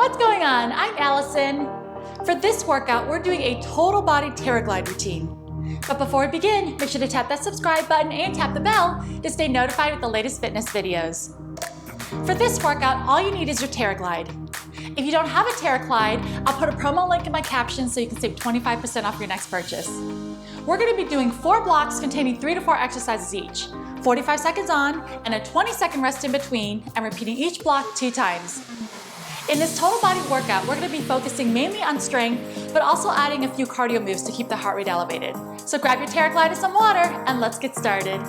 What's going on? I'm Allison. For this workout, we're doing a total body Terra-glide routine. But before we begin, make sure to tap that subscribe button and tap the bell to stay notified with the latest fitness videos. For this workout, all you need is your Terra-glide. If you don't have a Terra-glide, I'll put a promo link in my caption so you can save 25% off your next purchase. We're going to be doing 4 blocks containing 3 to 4 exercises each, 45 seconds on and a 20-second rest in between, and repeating each block 2 times. In this total body workout, we're going to be focusing mainly on strength, but also adding a few cardio moves to keep the heart rate elevated. So grab your Terra-glide and some water, and let's get started.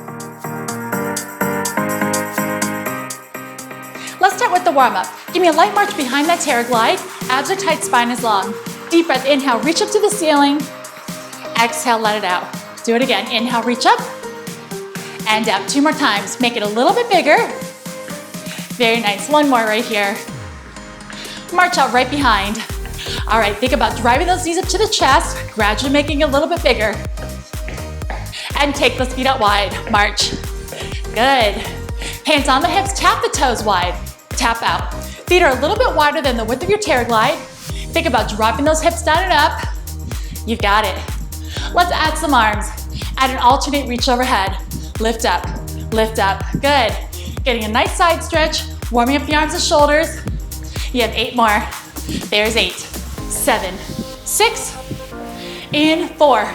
Let's start with the warm-up. Give me a light march behind that Terra-glide. Abs are tight, spine is long. Deep breath, inhale, reach up to the ceiling. Exhale, let it out. Do it again. Inhale, reach up. And out. 2 more times. Make it a little bit bigger. Very nice. 1 more right here. March out right behind. All right, think about driving those knees up to the chest, gradually making it a little bit bigger. And take those feet out wide. March. Good. Hands on the hips, tap the toes wide. Tap out. Feet are a little bit wider than the width of your Terra-glide. Think about dropping those hips down and up. You've got it. Let's add some arms. Add an alternate reach overhead. Lift up, lift up. Good. Getting a nice side stretch, warming up the arms and shoulders. You have 8 more. There's 8, 7, 6, in 4,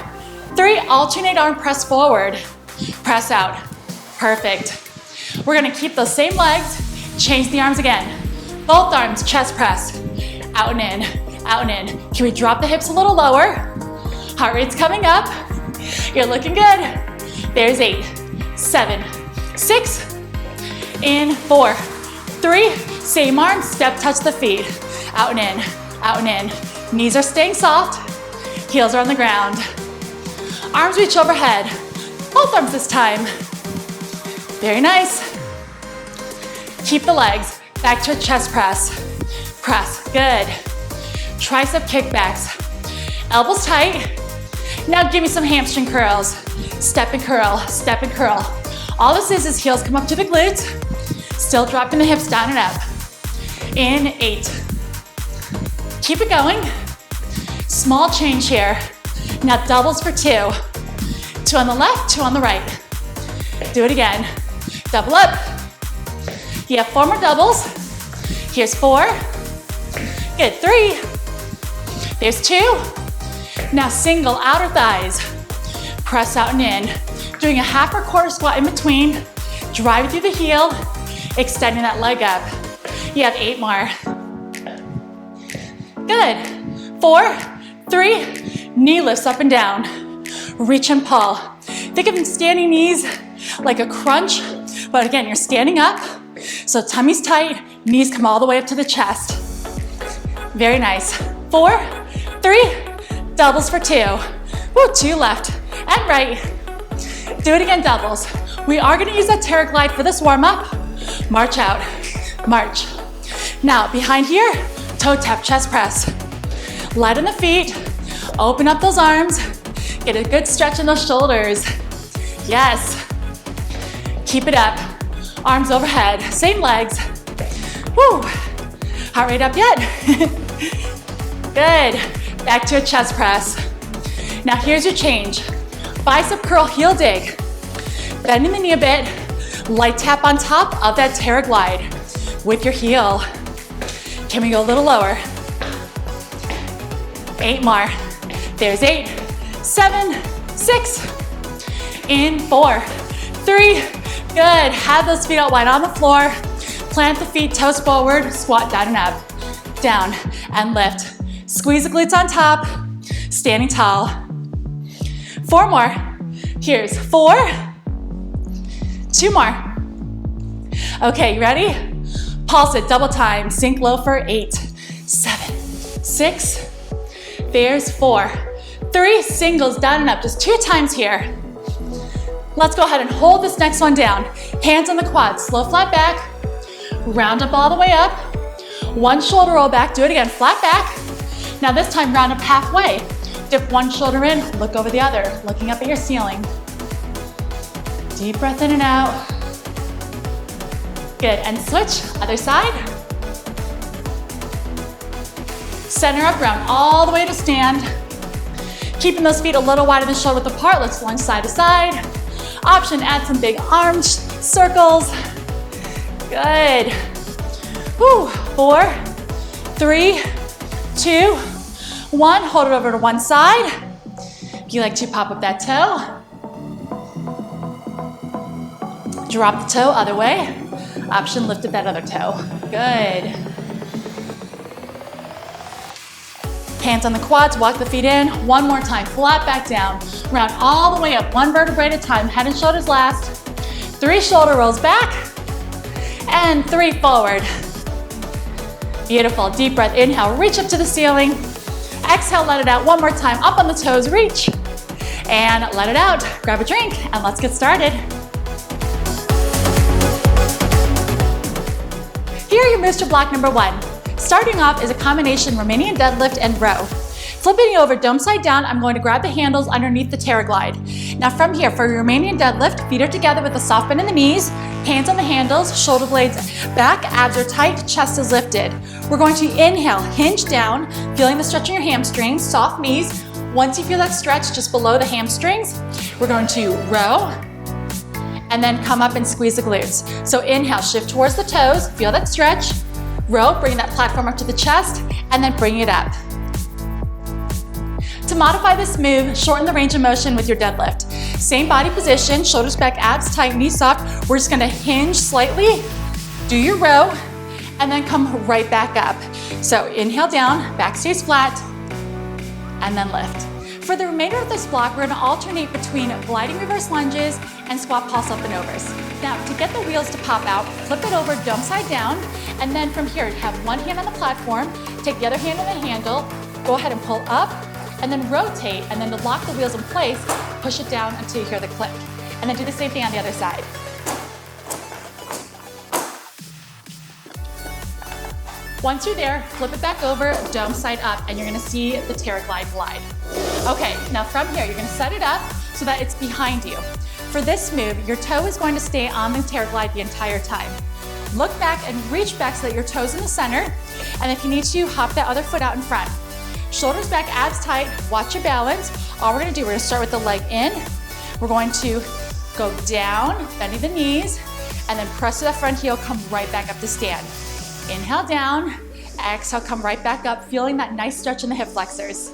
3. Alternate arm press forward. Press out. Perfect. We're gonna keep those same legs, change the arms again. Both arms, chest press. Out and in, out and in. Can we drop the hips a little lower? Heart rate's coming up. You're looking good. There's 8, 7, 6, in 4, 3. Same arm, step touch the feet. Out and in, out and in. Knees are staying soft, heels are on the ground. Arms reach overhead. Both arms this time. Very nice. Keep the legs back to a chest press. Press, good. Tricep kickbacks. Elbows tight. Now give me some hamstring curls. Step and curl, step and curl. All this is heels come up to the glutes. Still dropping the hips down and up. In 8. Keep it going. Small change here. Now doubles for 2. 2 on the left, 2 on the right. Do it again. Double up. You have 4 more doubles. Here's 4. Good, 3. There's 2. Now single outer thighs. Press out and in. Doing a half or quarter squat in between. Drive through the heel. Extending that leg up. You have 8 more. Good. 4, 3, knee lifts up and down. Reach and pull. Think of standing knees like a crunch, but again, you're standing up, so tummy's tight, knees come all the way up to the chest. Very nice. 4, 3, doubles for 2. Woo, 2 left and right. Do it again, doubles. We are gonna use that Terra-glide for this warm-up. March out, march. Now, behind here, toe tap, chest press. Light on the feet, open up those arms, get a good stretch in those shoulders. Yes. Keep it up. Arms overhead, same legs. Woo. Heart rate up yet? Good. Back to a chest press. Now here's your change. Bicep curl, heel dig. Bending the knee a bit. Light tap on top of that Terra-glide with your heel. Can we go a little lower? 8 more. There's 8, 7, 6, in 4, 3. Good. Have those feet out wide on the floor. Plant the feet, toes forward, squat down and up. Down and lift. Squeeze the glutes on top. Standing tall. 4 more. Here's 4. 2 more. Okay, you ready? Pulse it, double time. Sink low for 8, 7, 6. There's 4, 3. Singles down and up, just 2 times here. Let's go ahead and hold this next one down. Hands on the quads, slow flat back. Round up all the way up. 1 shoulder roll back, do it again, flat back. Now this time round up halfway. Dip 1 shoulder in, look over the other, looking up at your ceiling. Deep breath in and out. Good, and switch, other side. Center up, round all the way to stand. Keeping those feet a little wider than shoulder width apart. Let's lunge side to side. Option, add some big arms, circles. Good. Woo. 4, 3, 2, 1. Hold it over to one side. If you like to pop up that toe. Drop the toe, other way. Option, lift up that other toe. Good. Hands on the quads, walk the feet in. One more time, flat back down. Round all the way up, one vertebrae at a time. Head and shoulders last. 3 shoulder rolls back. And 3 forward. Beautiful, deep breath, inhale, reach up to the ceiling. Exhale, let it out one more time, up on the toes, reach. And let it out, grab a drink, and let's get started. Here are your moves to block number 1. Starting off is a combination Romanian deadlift and row. Flipping over dome side down, I'm going to grab the handles underneath the Terra-glide. Now from here, for your Romanian deadlift, feet are together with a soft bend in the knees, hands on the handles, shoulder blades back, abs are tight, chest is lifted. We're going to inhale, hinge down, feeling the stretch in your hamstrings, soft knees. Once you feel that stretch just below the hamstrings, we're going to row, and then come up and squeeze the glutes. So inhale, shift towards the toes, feel that stretch. Row, bring that platform up to the chest, and then bring it up. To modify this move, shorten the range of motion with your deadlift. Same body position, shoulders back, abs tight, knees soft. We're just gonna hinge slightly, do your row, and then come right back up. So inhale down, back stays flat, and then lift. For the remainder of this block, we're gonna alternate between gliding reverse lunges and squat pulse up and overs. Now, to get the wheels to pop out, flip it over, dome side down, and then from here, have one hand on the platform, take the other hand on the handle, go ahead and pull up, and then rotate, and then to lock the wheels in place, push it down until you hear the click. And then do the same thing on the other side. Once you're there, flip it back over, dome side up, and you're gonna see the Terra-glide glide. Okay, now from here, you're gonna set it up so that it's behind you. For this move, your toe is going to stay on the Terra-glide the entire time. Look back and reach back so that your toe's in the center, and if you need to, hop that other foot out in front. Shoulders back, abs tight, watch your balance. All we're gonna do, we're gonna start with the leg in. We're going to go down, bending the knees, and then press to that front heel, come right back up to stand. Inhale down, exhale, come right back up, feeling that nice stretch in the hip flexors.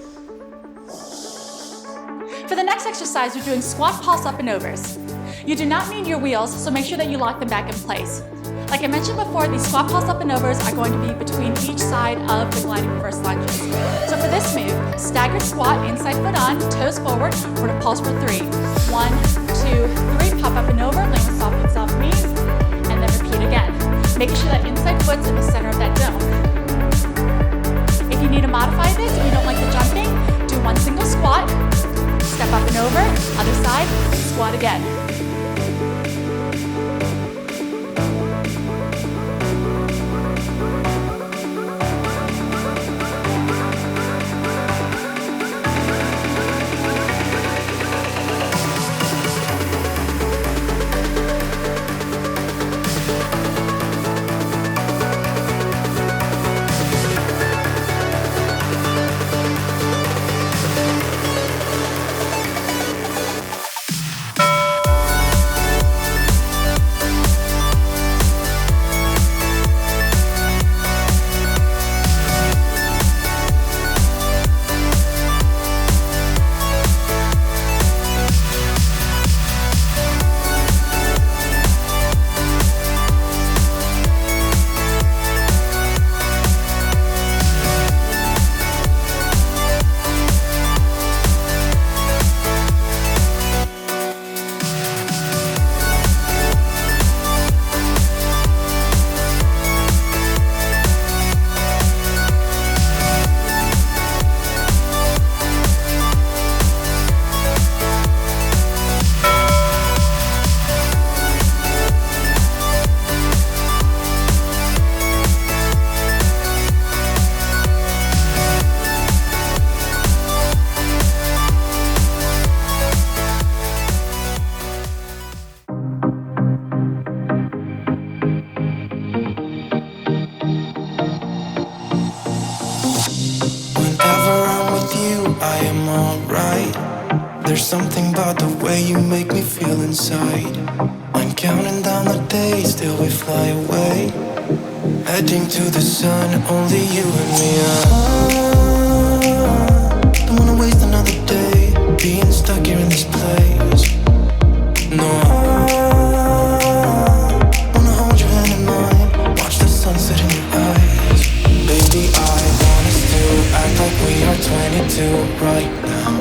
For the next exercise, we're doing squat pulse up and overs. You do not need your wheels, so make sure that you lock them back in place. Like I mentioned before, these squat pulse up and overs are going to be between each side of the gliding reverse lunges. So for this move, staggered squat, inside foot on, toes forward, we're gonna pulse for 3. 1, 2, 3, pop up and over, land with soft knees, and then repeat again. Making sure that inside foot's in the center of that dome. If you need to modify this, if you don't like the jumping, do one single squat, step up and over, other side, squat again. There's something about the way you make me feel inside. I'm counting down the days till we fly away, heading to the sun, only you and me. Don't wanna waste another day being stuck here in this place. No, wanna hold your hand in mine, watch the sunset in your eyes. Baby, I want us to act like we are 22 right now.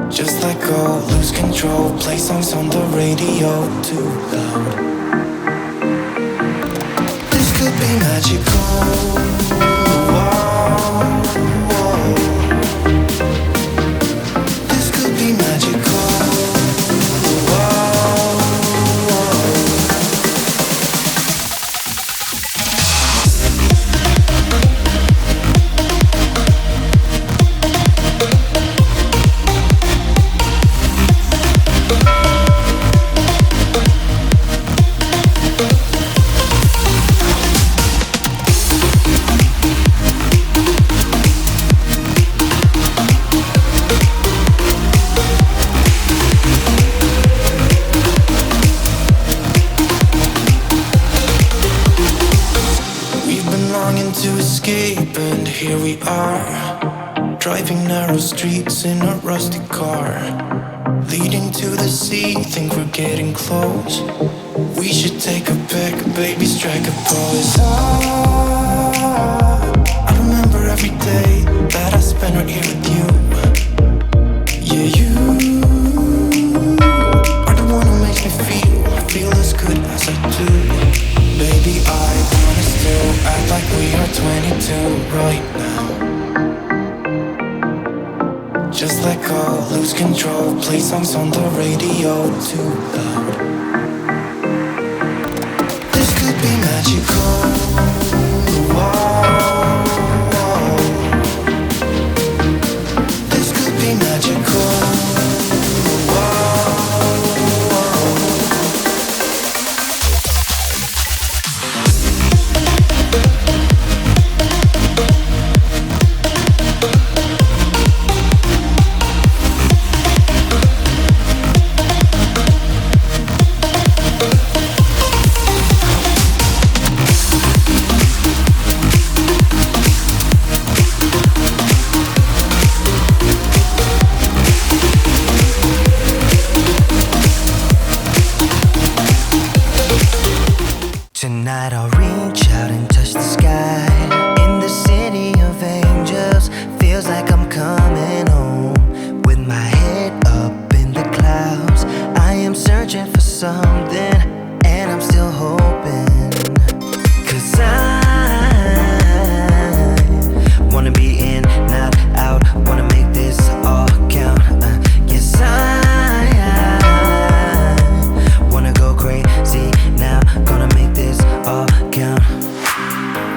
Just let go, lose control, play songs on the radio too loud. This could be magical. Whoa, whoa. This could be magical. Whoa, whoa. Here we are, driving narrow streets in a rusty car, leading to the sea, think we're getting close. We should take a pic, baby, strike a pose. I remember every day that I spent right here with you. Yeah, you are the one who makes me feel as good as I do. Baby, I want us to act like we are 22 right now. Just let go, lose control, play songs on the radio too loud. This could be magical. Whoa, whoa. This could be magical. Tonight I'll reach out and touch the sky. In the city of angels, feels like I'm coming home. With my head up in the clouds, I am searching for something, and I'm still hoping. 'Cause I wanna be in, not out, wanna make this all count. Yes, I wanna go crazy now, gonna make this all count.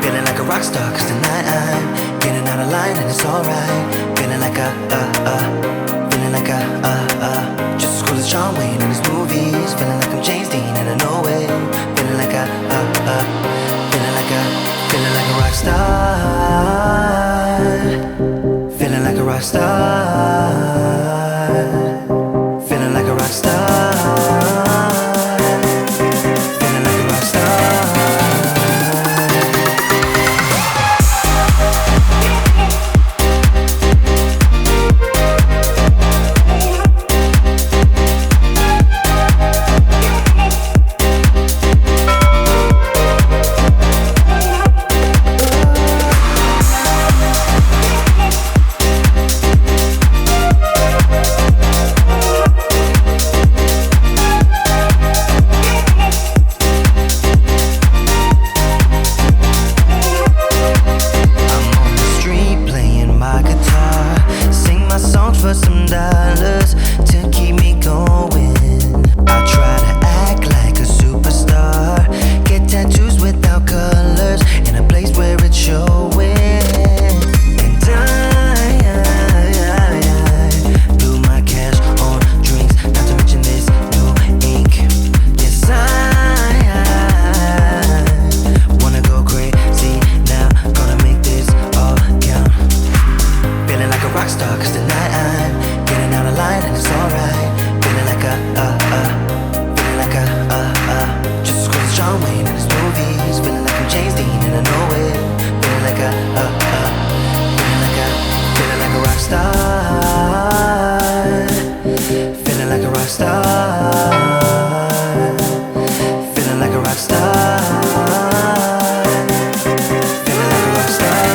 Feeling like a rock star, 'cause tonight I'm getting out of line and it's alright. Feeling like feeling like just as cool as John Wayne in his movies. Feeling like I'm James Dean and I know it. Feeling like feeling like a rock star. Feeling like a rock star. Feeling like a rock star. John Wayne in his movies. Feeling like I'm James Dean and I know it. Feeling like feeling like a rock star. Feeling like a rock star. Feeling like a rock star. Feeling like a rock star.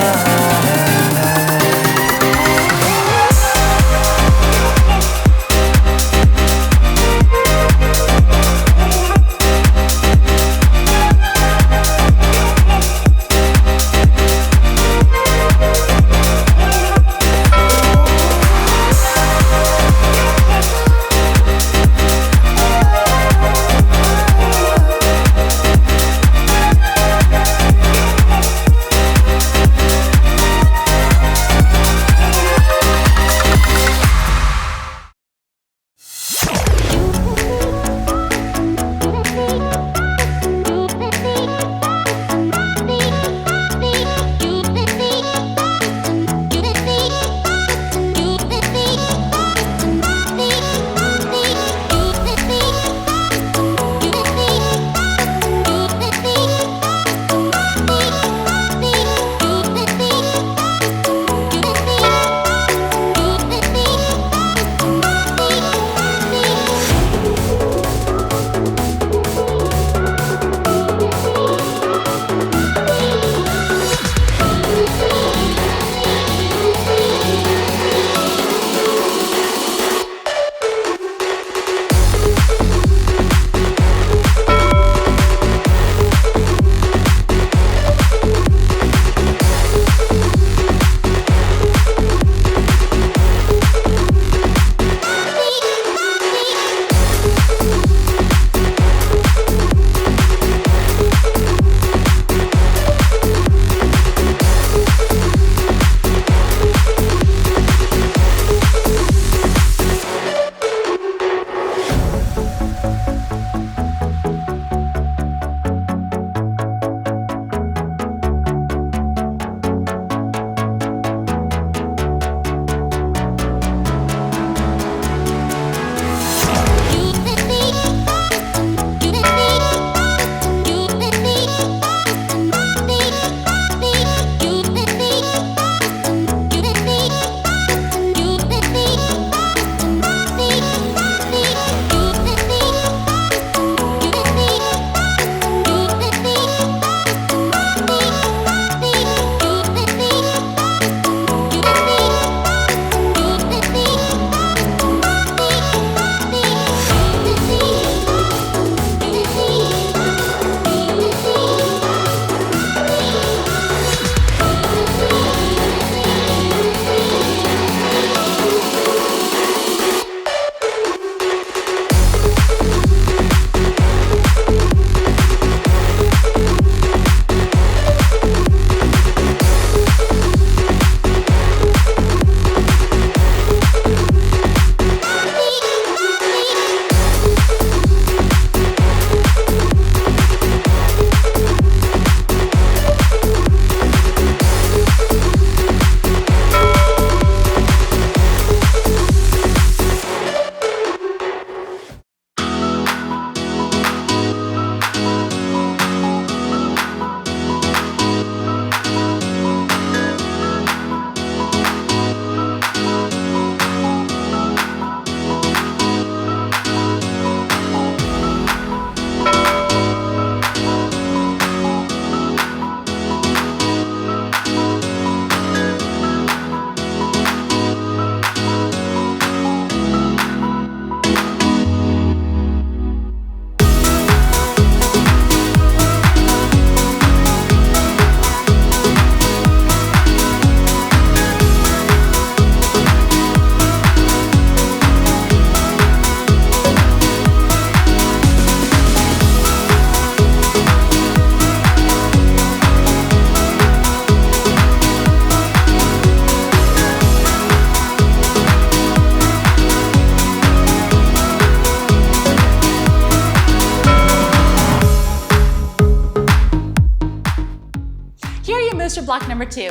Block number 2.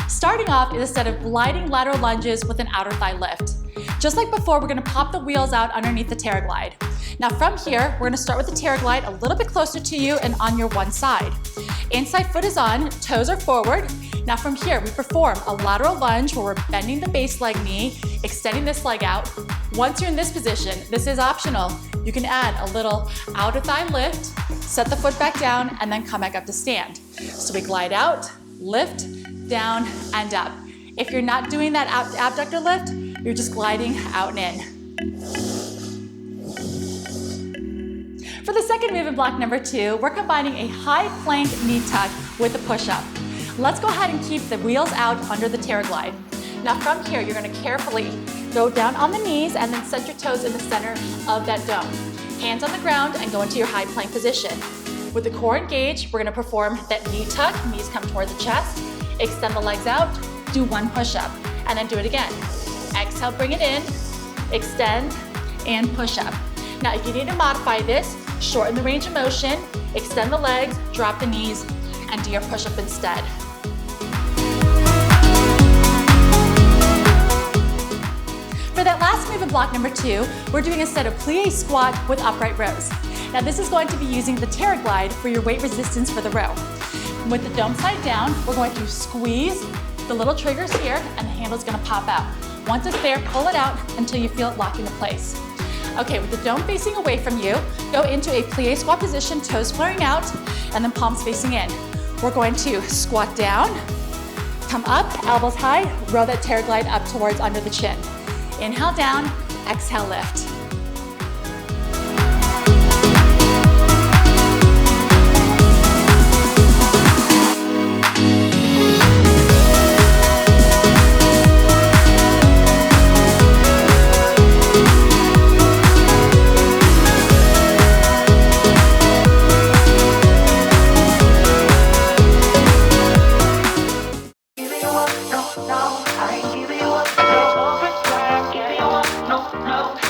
Starting off is a set of gliding lateral lunges with an outer thigh lift. Just like before, we're gonna pop the wheels out underneath the Terra-glide. Now from here, we're gonna start with the Terra-glide a little bit closer to you and on your one side. Inside foot is on, toes are forward. Now from here, we perform a lateral lunge where we're bending the base leg knee, extending this leg out. Once you're in this position, this is optional. You can add a little outer thigh lift, set the foot back down, and then come back up to stand. So we glide out, lift, down, and up. If you're not doing that abductor lift, you're just gliding out and in. For the second movement block number 2, we're combining a high plank knee tuck with a push-up. Let's go ahead and keep the wheels out under the Terra-glide. Now from here, you're gonna carefully go down on the knees and then set your toes in the center of that dome. Hands on the ground and go into your high plank position. With the core engaged, we're gonna perform that knee tuck, knees come toward the chest, extend the legs out, do one push-up, and then do it again. Exhale, bring it in, extend, and push up. Now if you need to modify this, shorten the range of motion, extend the legs, drop the knees, and do your push-up instead. For that last movement block number 2, we're doing a set of plie squat with upright rows. Now this is going to be using the Terra-glide for your weight resistance for the row. With the dome side down, we're going to squeeze the little triggers here and the handle's gonna pop out. Once it's there, pull it out until you feel it lock into place. Okay, with the dome facing away from you, go into a plie squat position, toes flaring out, and then palms facing in. We're going to squat down, come up, elbows high, row that Terra-glide up towards under the chin. Inhale down, exhale lift.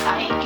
I ain't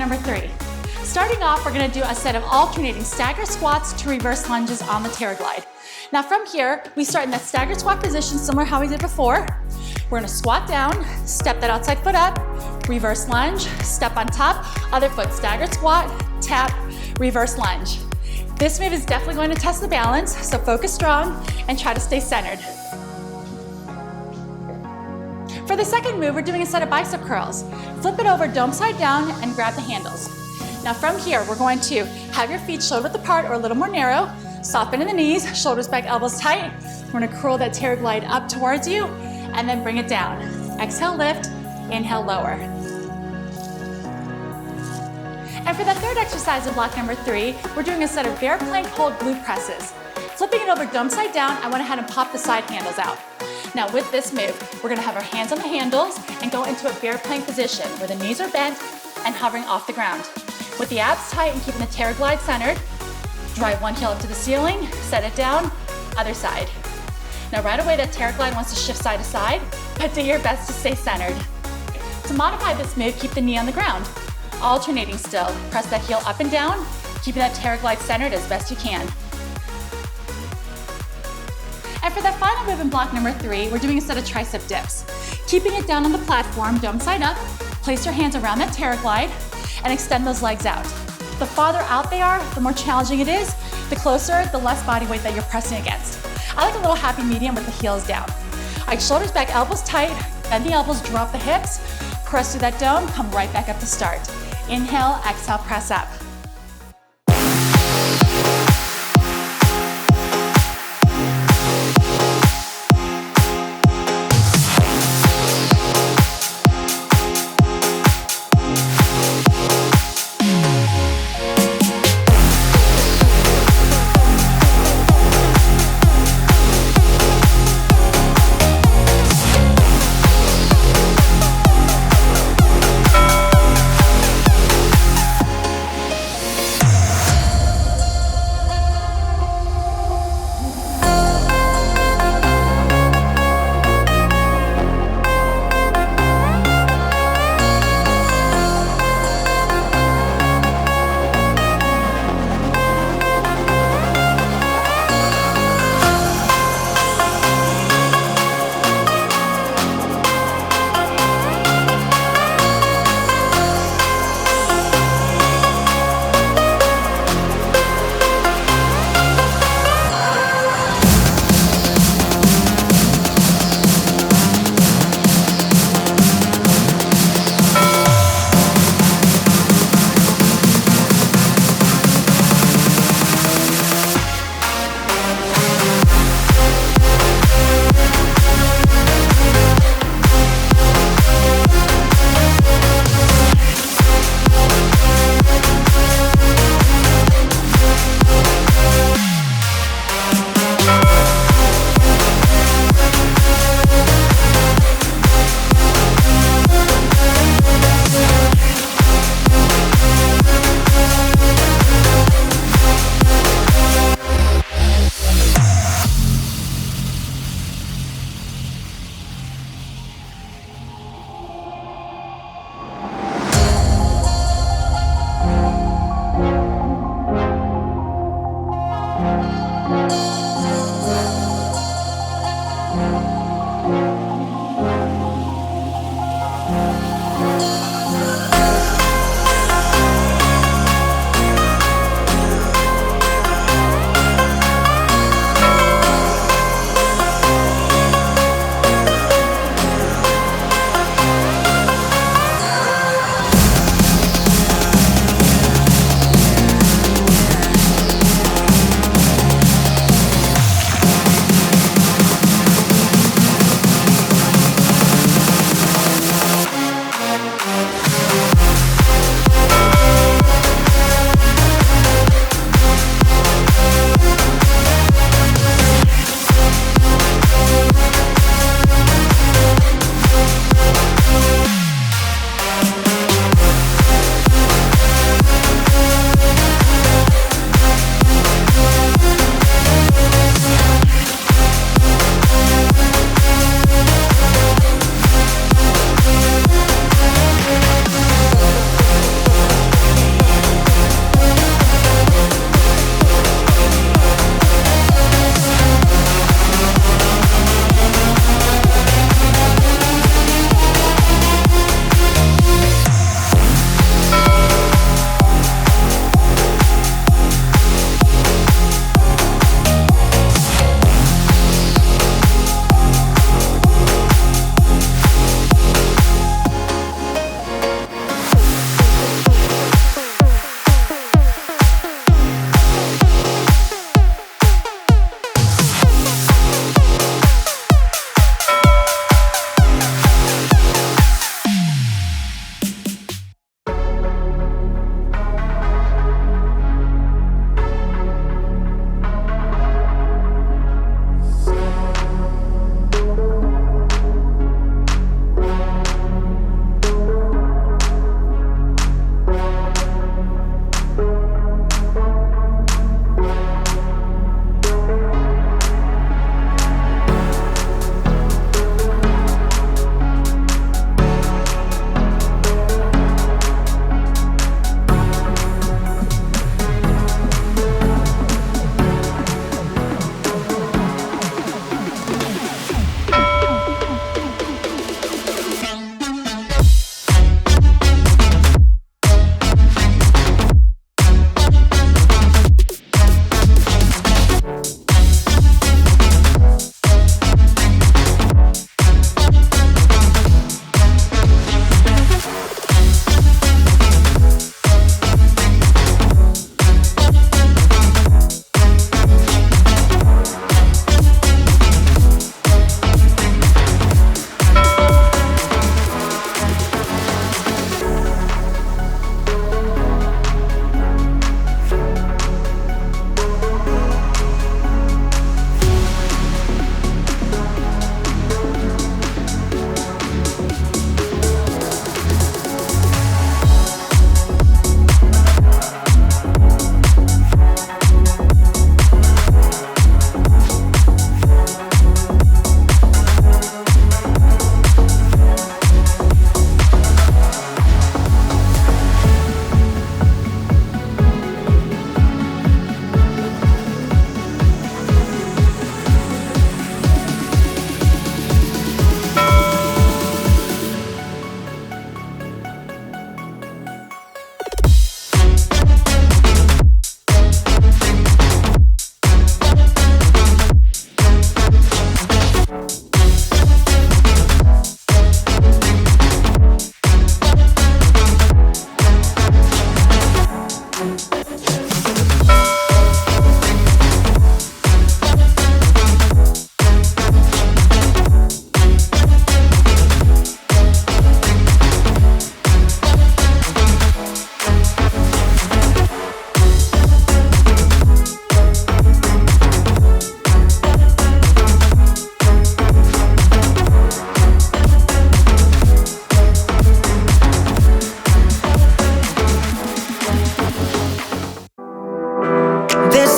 number 3. Starting off, we're gonna do a set of alternating stagger squats to reverse lunges on the Terra-glide. Now from here, we start in that staggered squat position, similar to how we did before. We're gonna squat down, step that outside foot up, reverse lunge, step on top, other foot, staggered squat, tap, reverse lunge. This move is definitely going to test the balance, so focus strong and try to stay centered. For the second move, we're doing a set of bicep curls. Flip it over dome side down and grab the handles. Now from here, we're going to have your feet shoulder width apart or a little more narrow, soft bend in the knees, shoulders back, elbows tight. We're gonna curl that Terra-glide up towards you and then bring it down. Exhale, lift, inhale, lower. And for the third exercise of block number 3, we're doing a set of bear plank hold glute presses. Flipping it over dome side down, I went ahead and popped the side handles out. Now with this move, we're gonna have our hands on the handles and go into a bear plank position where the knees are bent and hovering off the ground. With the abs tight and keeping the Terra-glide centered, drive one heel up to the ceiling, set it down, other side. Now right away, that Terra-glide wants to shift side to side, but do your best to stay centered. To modify this move, keep the knee on the ground. Alternating still, press that heel up and down, keeping that Terra-glide centered as best you can. And for that final move in block number 3, we're doing a set of tricep dips. Keeping it down on the platform, dome side up, place your hands around that Terra-glide and extend those legs out. The farther out they are, the more challenging it is. The closer, the less body weight that you're pressing against. I like a little happy medium with the heels down. All right, shoulders back, elbows tight, bend the elbows, drop the hips, press through that dome, come right back up to start. Inhale, exhale, press up.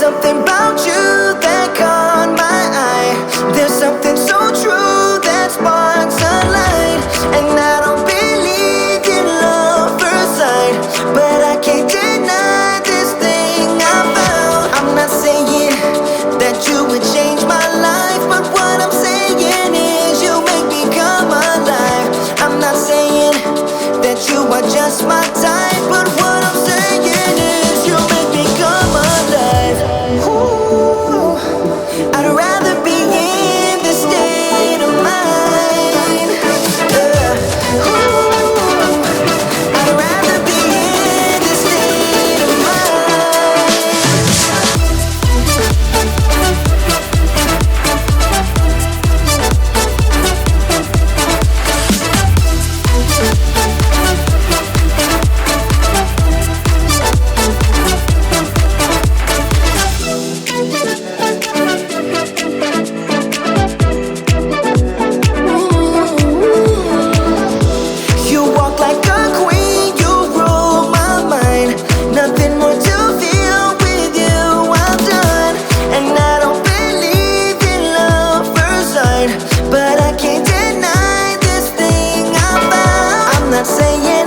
something about you that caught my eye. There's something so true that sparks a light. And I don't believe in love first sight, but I can't deny this thing I found. I'm not saying that you would change my life, but what I'm saying is you make me come alive. I'm not saying that you are just my type, but what I'm saying is you make me come alive. Ooh, I'd rather be in this state of mind. I'd rather be in this state of mind. You walk like a queen, you rule my mind. Nothing more to feel with you, I'm done. And I don't believe in love first sight, but I can't deny this thing I found. I'm not saying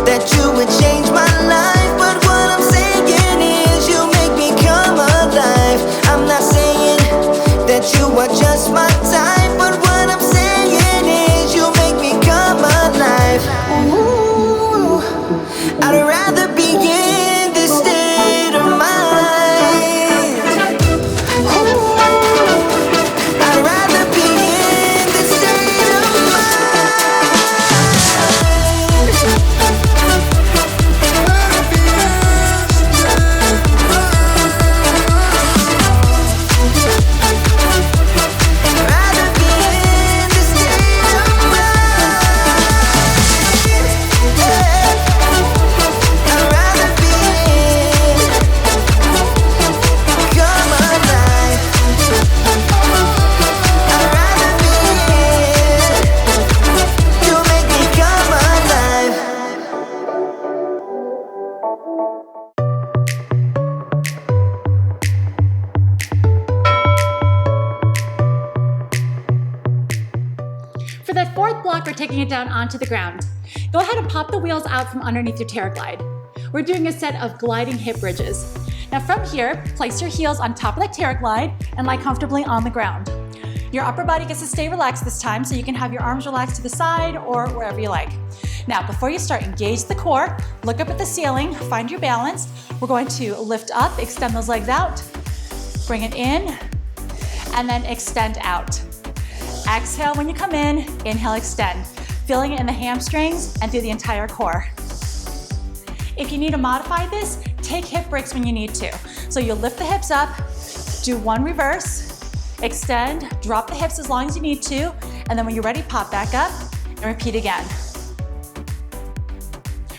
that you would change my life, but what I'm saying is you make me come alive. I'm not saying that you are just my type, but what I'm saying is you make me come alive. Ooh, I'd rather be in this state of mind. Ooh, I'd rather be in this state of Rather be in this state of I'd rather be in, come alive. I'd rather be in, you make me come alive. For that fourth block, we're taking it down onto the ground. Go ahead and pop the wheels out from underneath your Terra-glide. We're doing a set of gliding hip bridges. Now from here, place your heels on top of that Terra-glide and lie comfortably on the ground. Your upper body gets to stay relaxed this time, so you can have your arms relaxed to the side or wherever you like. Now, before you start, engage the core, look up at the ceiling, find your balance. We're going to lift up, extend those legs out, bring it in, and then extend out. Exhale when you come in, inhale, extend. Feeling it in the hamstrings and through the entire core. If you need to modify this, take hip breaks when you need to. So you'll lift the hips up, do one reverse, extend, drop the hips as long as you need to, and then when you're ready, pop back up and repeat again.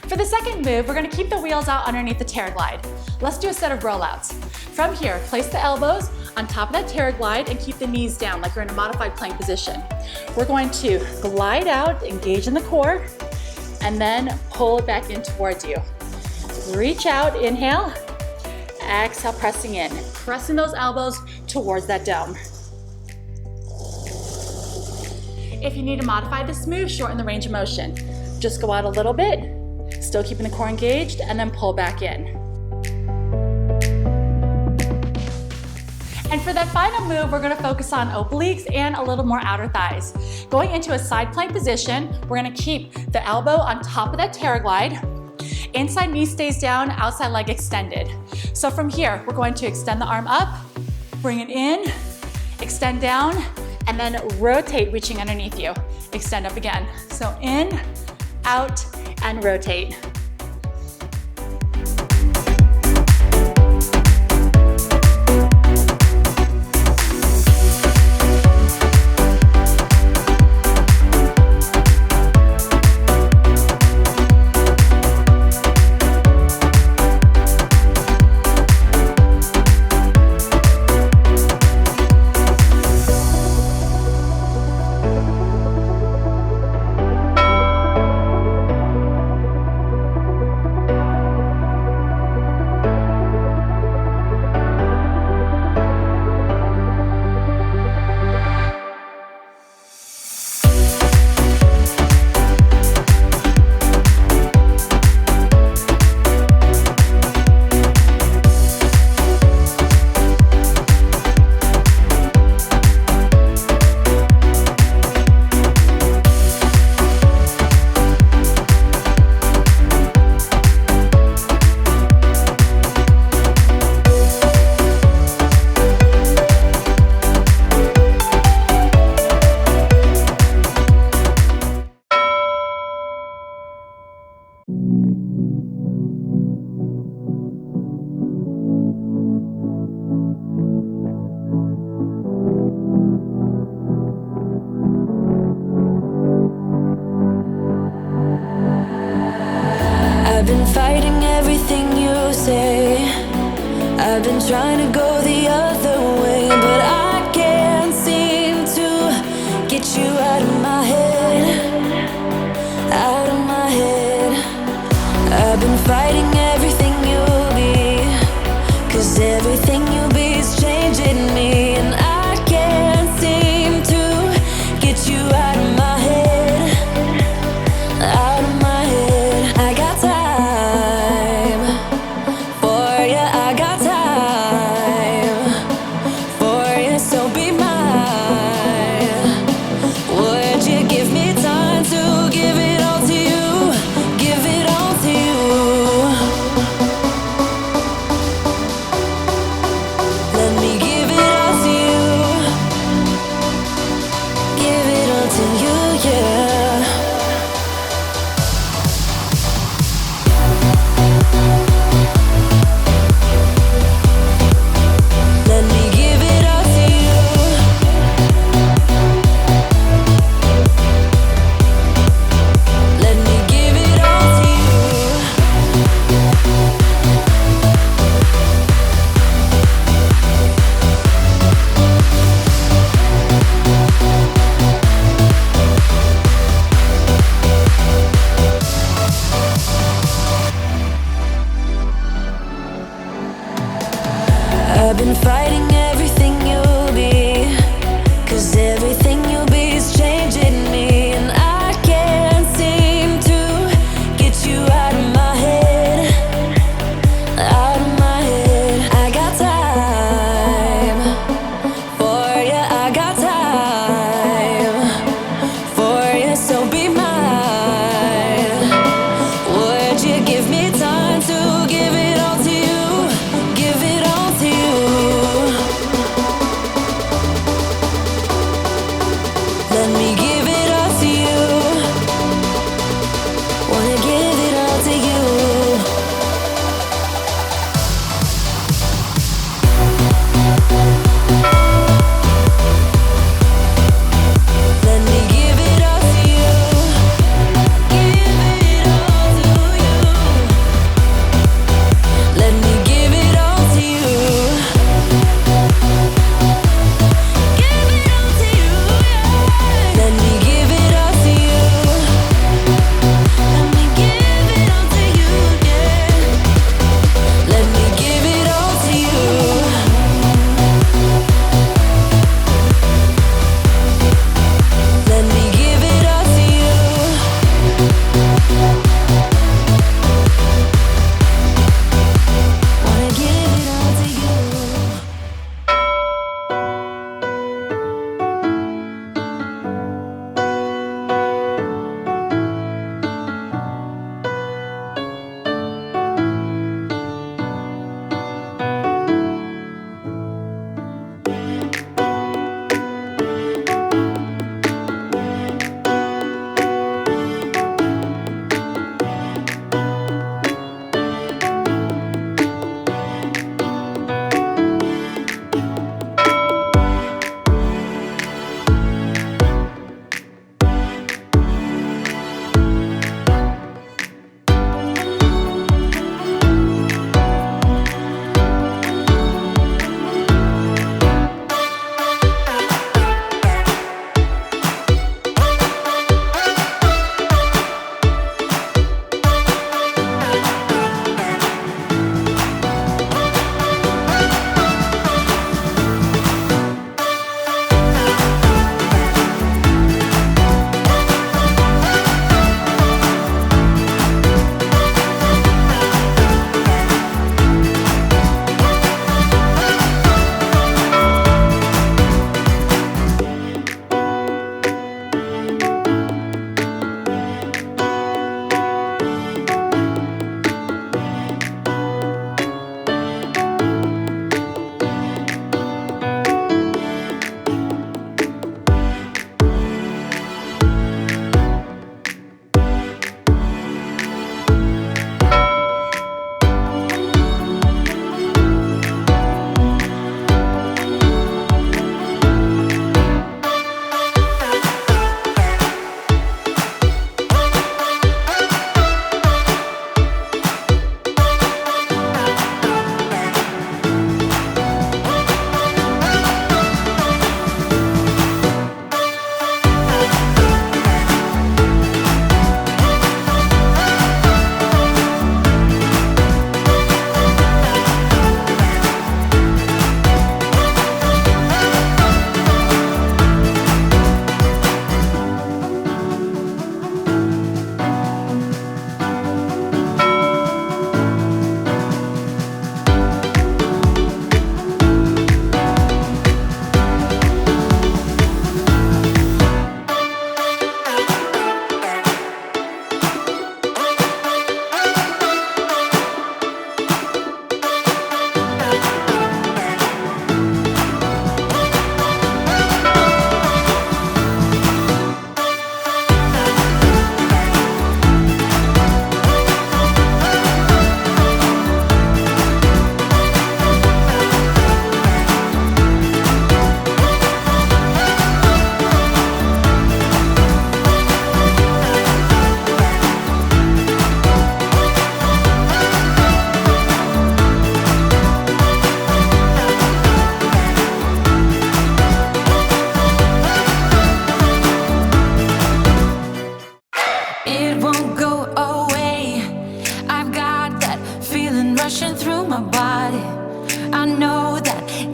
For the second move, we're gonna keep the wheels out underneath the Terra-glide. Let's do a set of rollouts. From here, place the elbows on top of that Terra-glide and keep the knees down like you're in a modified plank position. We're going to glide out, engage in the core, and then pull it back in towards you. Reach out, inhale, exhale, pressing in. Pressing those elbows towards that dome. If you need to modify this move, shorten the range of motion. Just go out a little bit, still keeping the core engaged, and then pull back in. And for that final move, we're gonna focus on obliques and a little more outer thighs. Going into a side plank position, we're gonna keep the elbow on top of that Terra-glide. Inside knee stays down, outside leg extended. So from here, we're going to extend the arm up, bring it in, extend down, and then rotate, reaching underneath you. Extend up again. So in, out, and rotate. trying to go the other way, but I can't seem to get you out of my head, out of my head. I've been fighting everything you'll be, 'cause everything you'll be is changing me, and I can't seem to get you out of my head, out of my head. I got time for you, I got time for you, so be mine. Would you give me time to give it all to you, give it all to you? Let me give it all to you, give it all to you, yeah. Let me give it all to you. Let me give it all to you. I've been fighting everything you'll be, 'cause everything you'll be is changing me, and I can't seem to get you out of my head, out of my head. I got time for you, I got time for you, so be mine. Would you give me time to give it all to you, give it all to you?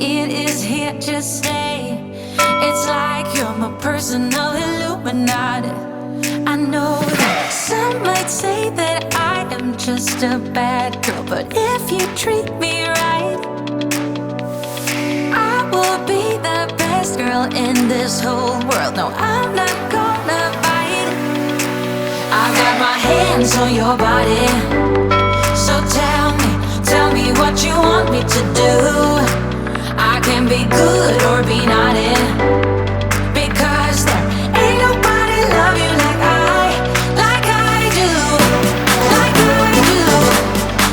it is here to stay. It's like you're my personal Illuminati. I know that some might say that I am just a bad girl, but if you treat me right, I will be the best girl in this whole world. No, I'm not gonna bite. I got my hands on your body, so tell me what you want me to do. I can be good or be naughty, because there ain't nobody love you like I do, like I do, like I do,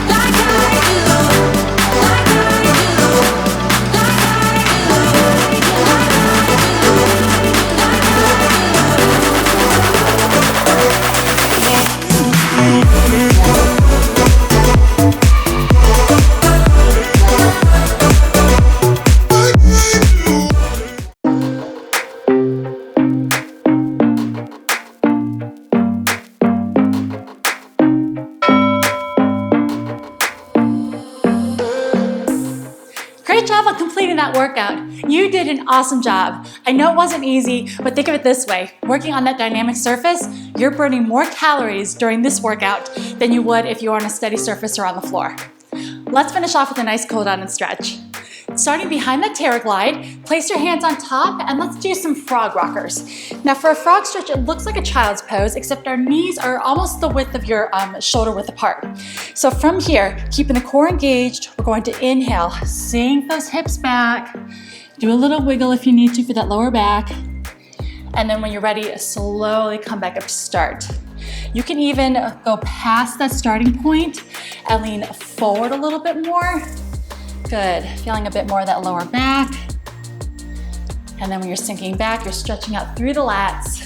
like I do, like I do, like Great job on completing that workout. You did an awesome job. I know it wasn't easy, but think of it this way. Working on that dynamic surface, you're burning more calories during this workout than you would if you were on a steady surface or on the floor. Let's finish off with a nice cool down and stretch. Starting behind the Terra-glide, place your hands on top and let's do some frog rockers. Now for a frog stretch, it looks like a child's pose, except our knees are almost the width of your shoulder width apart. So from here, keeping the core engaged, we're going to inhale, sink those hips back, do a little wiggle if you need to for that lower back, and then when you're ready, slowly come back up to start. You can even go past that starting point and lean forward a little bit more. Good, feeling a bit more of that lower back. And then when you're sinking back, you're stretching out through the lats.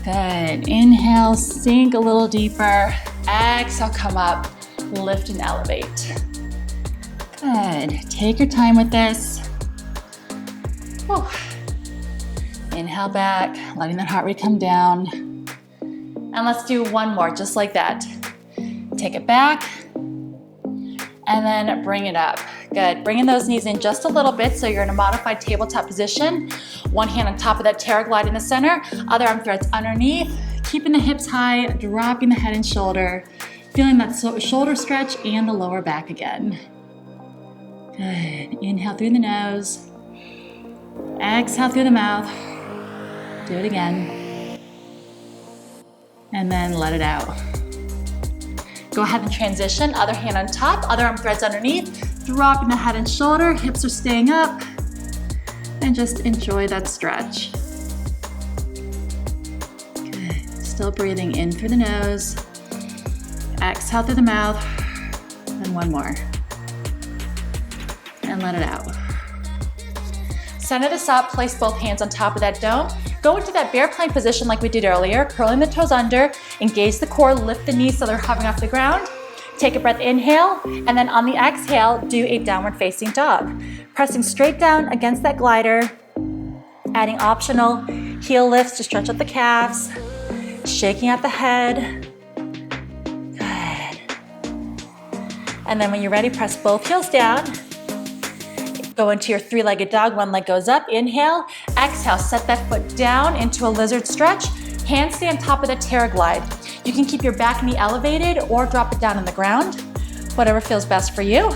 Good, inhale, sink a little deeper. Exhale, come up, lift and elevate. Good, take your time with this. Whew. Inhale back, letting that heart rate come down. And let's do one more, just like that. Take it back, and then bring it up. Good, bringing those knees in just a little bit so you're in a modified tabletop position. One hand on top of that Terra-glide in the center, other arm threads underneath, keeping the hips high, dropping the head and shoulder, feeling that shoulder stretch and the lower back again. Good, inhale through the nose, exhale through the mouth. Do it again. And then let it out. Go ahead and transition, other hand on top, other arm threads underneath, dropping the head and shoulder, hips are staying up, and just enjoy that stretch. Good, still breathing in through the nose, exhale through the mouth, and one more. And let it out. Center this up, place both hands on top of that dome. Go into that bear plank position like we did earlier, curling the toes under, engage the core, lift the knees so they're hovering off the ground. Take a breath, inhale, and then on the exhale, do a downward facing dog. Pressing straight down against that glider, adding optional heel lifts to stretch out the calves, shaking out the head. Good. And then when you're ready, press both heels down. Go into your three-legged dog, one leg goes up, inhale, exhale, set that foot down into a lizard stretch, hands stay on top of the Terra-glide. You can keep your back knee elevated or drop it down on the ground, whatever feels best for you.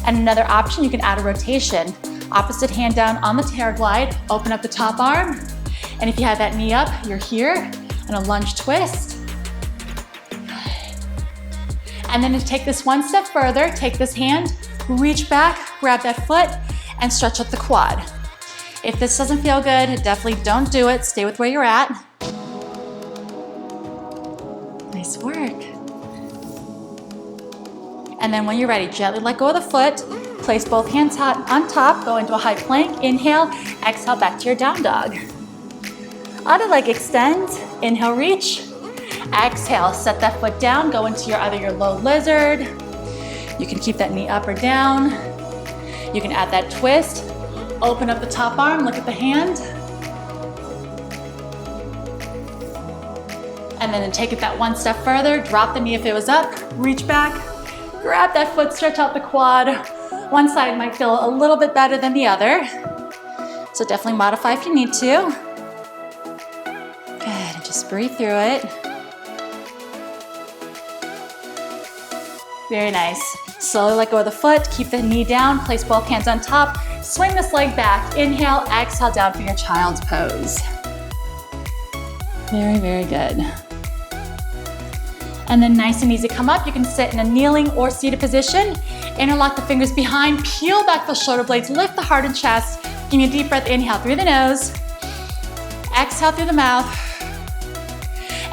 And another option, you can add a rotation. Opposite hand down on the Terra-glide, open up the top arm, and if you have that knee up, you're here, in a lunge twist. And then to take this one step further, take this hand, reach back, grab that foot, and stretch up the quad. If this doesn't feel good, definitely don't do it. Stay with where you're at. Nice work. And then when you're ready, gently let go of the foot, place both hands on top, go into a high plank, inhale, exhale back to your down dog. Other leg extends, inhale, reach, exhale, set that foot down, go into your low lizard. You can keep that knee up or down. You can add that twist. Open up the top arm, look at the hand. And then take it that one step further, drop the knee if it was up, reach back, grab that foot, stretch out the quad, One side might feel a little bit better than the other. So definitely modify if you need to. Good, and just breathe through it. Very nice. Slowly let go of the foot, keep the knee down, place both hands on top, swing this leg back. Inhale, exhale down for your child's pose. Very, very good. And then nice and easy, come up. You can sit in a kneeling or seated position. Interlock the fingers behind, peel back the shoulder blades, lift the heart and chest. Give me a deep breath, inhale through the nose. Exhale through the mouth.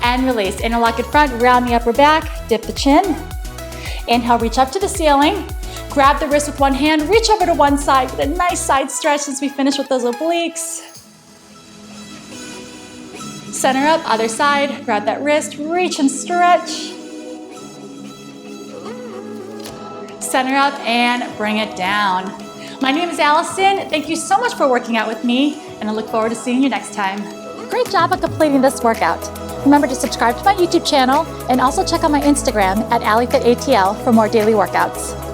And release. Interlock in front, round the upper back, dip the chin. Inhale, reach up to the ceiling. Grab the wrist with one hand, reach over to one side. Get a nice side stretch as we finish with those obliques. Center up, other side. Grab that wrist, reach and stretch. Center up and bring it down. My name is Allison. Thank you so much for working out with me, and I look forward to seeing you next time. Great job on completing this workout. Remember to subscribe to my YouTube channel and also check out my Instagram at Allyfitatl for more daily workouts.